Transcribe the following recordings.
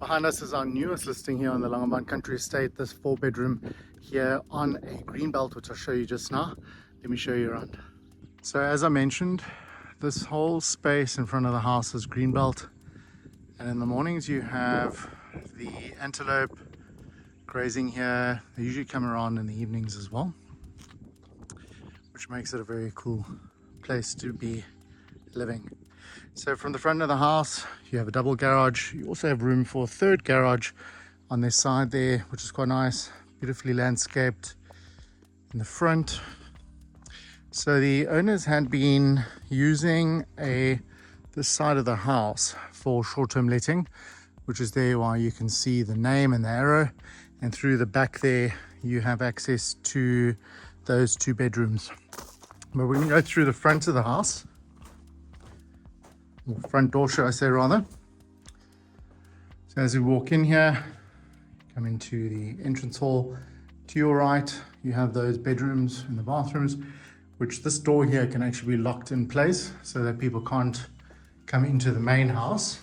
Behind us is our newest listing here on the Langebaan Country Estate, this 4-bedroom here on a greenbelt, which I'll show you just now. Let me show you around. So as I mentioned, this whole space in front of the house is greenbelt, and in the mornings you have the antelope grazing here. They usually come around in the evenings as well, which makes it a very cool place to be living. So from the front of the house you have a double garage. You also have room for a third garage on this side there, which is quite nice, beautifully landscaped in the front. So the owners had been using this side of the house for short-term letting, which is there why you can see the name and the arrow, and through the back there you have access to those 2 bedrooms. But we're going to go through the front of the house, or front door should I say rather. So as we walk in here, come into the entrance hall. To your right you have those bedrooms and the bathrooms, which this door here can actually be locked in place so that people can't come into the main house.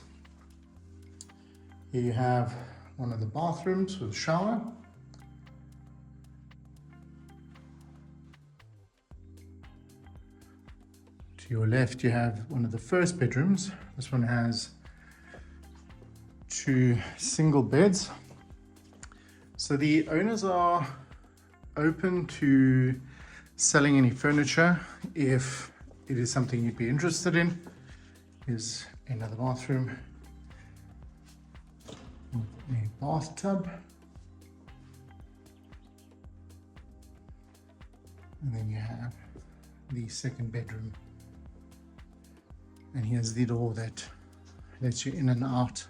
Here you have one of the bathrooms with a shower. To your left you have one of the first bedrooms. This one has 2 single beds. So the owners are open to selling any furniture if it is something you'd be interested in. Here's another bathroom with a bathtub, and then you have the second bedroom, and here's the door that lets you in and out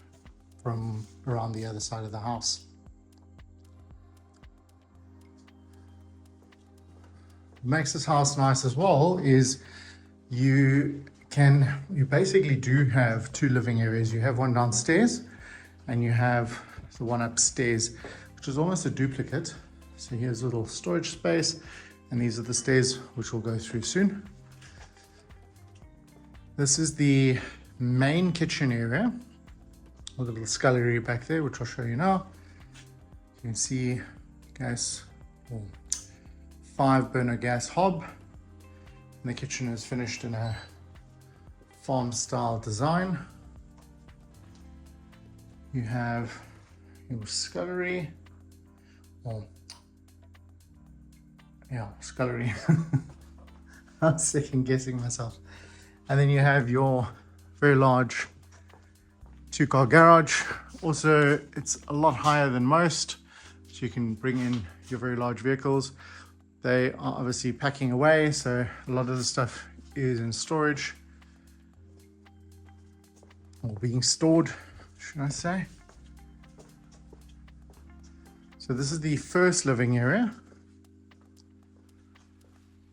from around the other side of the house. What makes this house nice as well is you basically do have 2 living areas. You have one downstairs and you have the one upstairs, which is almost a duplicate. So here's a little storage space, and these are the stairs which we'll go through soon. This is the main kitchen area with a little scullery back there, which I'll show you now. You can see gas, 5 burner gas hob, and the kitchen is finished in a farm style design. You have your scullery, scullery. I'm second guessing myself. And then you have your very large 2-car garage. Also, it's a lot higher than most, so you can bring in your very large vehicles. They are obviously packing away, so a lot of the stuff is in storage, or being stored, should I say. So this is the first living area,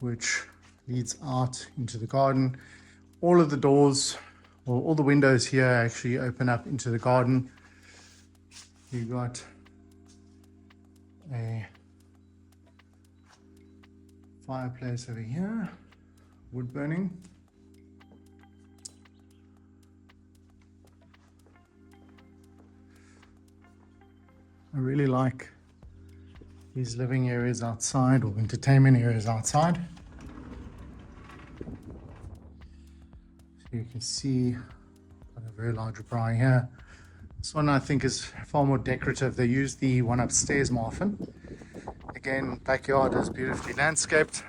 which leads out into the garden. All of the doors, or all the windows here actually open up into the garden. You've got a fireplace over here, wood burning. I really like these living areas outside, or entertainment areas outside. So you can see got a very large braai here. This one I think is far more decorative. They use the one upstairs more often. Again, backyard is beautifully landscaped.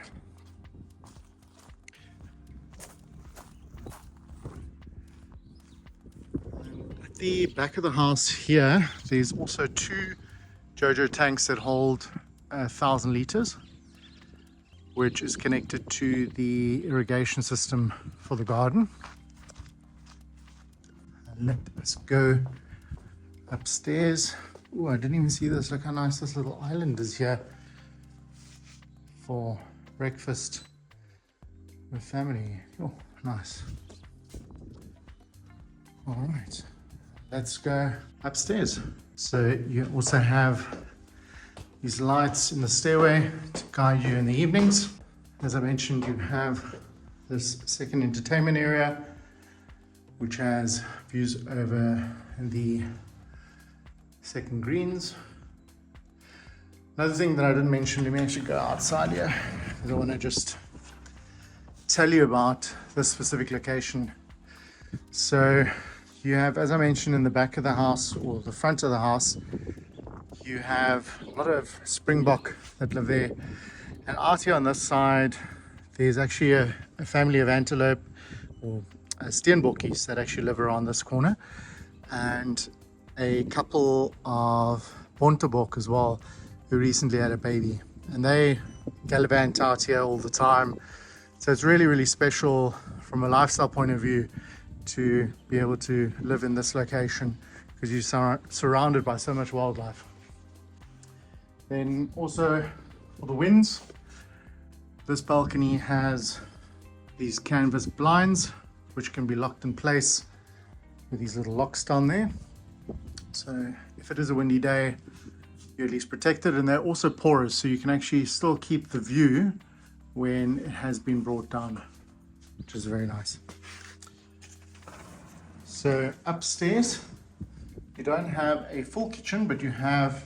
And at the back of the house here, there's also 2 JoJo tanks that hold 1,000 liters, which is connected to the irrigation system for the garden. And let us go upstairs. Oh, I didn't even see this. Look how nice this little island is here for breakfast with family. Oh, nice. All right, let's go upstairs. So you also have these lights in the stairway to guide you in the evenings. As I mentioned, you have this second entertainment area, which has views over the second greens. Another thing that I didn't mention, let me actually go outside here because I want to just tell you about this specific location. So you have, as I mentioned, in the back of the house or the front of the house, you have a lot of Springbok that live there. And out here on this side, there's actually a family of antelope or Steenbokkies that actually live around this corner, and a couple of Bontebok as well, who recently had a baby, and they gallivant out here all the time. So it's really, really special from a lifestyle point of view to be able to live in this location because you're surrounded by so much wildlife. Then also for the winds, this balcony has these canvas blinds which can be locked in place with these little locks down there. So if it is a windy day, you're at least protected, and they're also porous, so you can actually still keep the view when it has been brought down, which is very nice. So upstairs, you don't have a full kitchen, but you have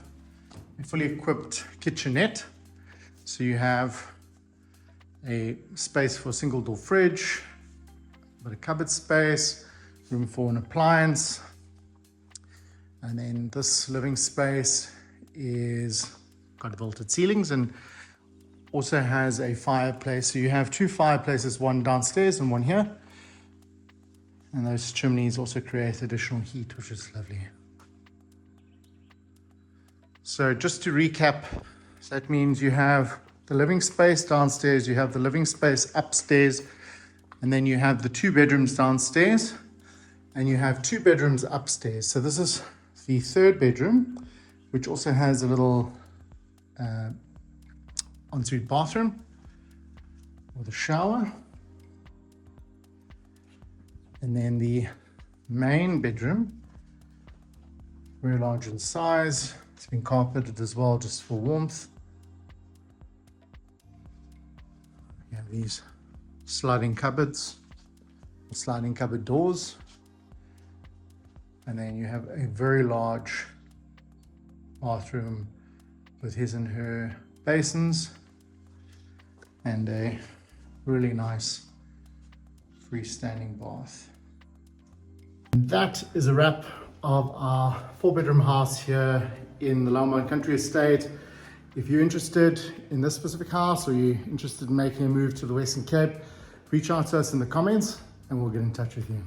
a fully equipped kitchenette. So you have a space for a single door fridge, a bit of cupboard space, room for an appliance, and then this living space is got vaulted ceilings and also has a fireplace. So you have two fireplaces, one downstairs and one here, and those chimneys also create additional heat, which is lovely. So just to recap, so that means you have the living space downstairs, you have the living space upstairs, and then you have the 2 bedrooms downstairs, and you have 2 bedrooms upstairs. So this is the 3rd bedroom, which also has a little ensuite bathroom with a shower. And then the main bedroom, very large in size. It's been carpeted as well, just for warmth. You have these sliding cupboards, sliding cupboard doors. And then you have a very large bathroom with his and her basins and a really nice freestanding bath. And that is a wrap of our 4-bedroom house here in the Langebaan Country Estate. If you're interested in this specific house or you're interested in making a move to the Western Cape, reach out to us in the comments and we'll get in touch with you.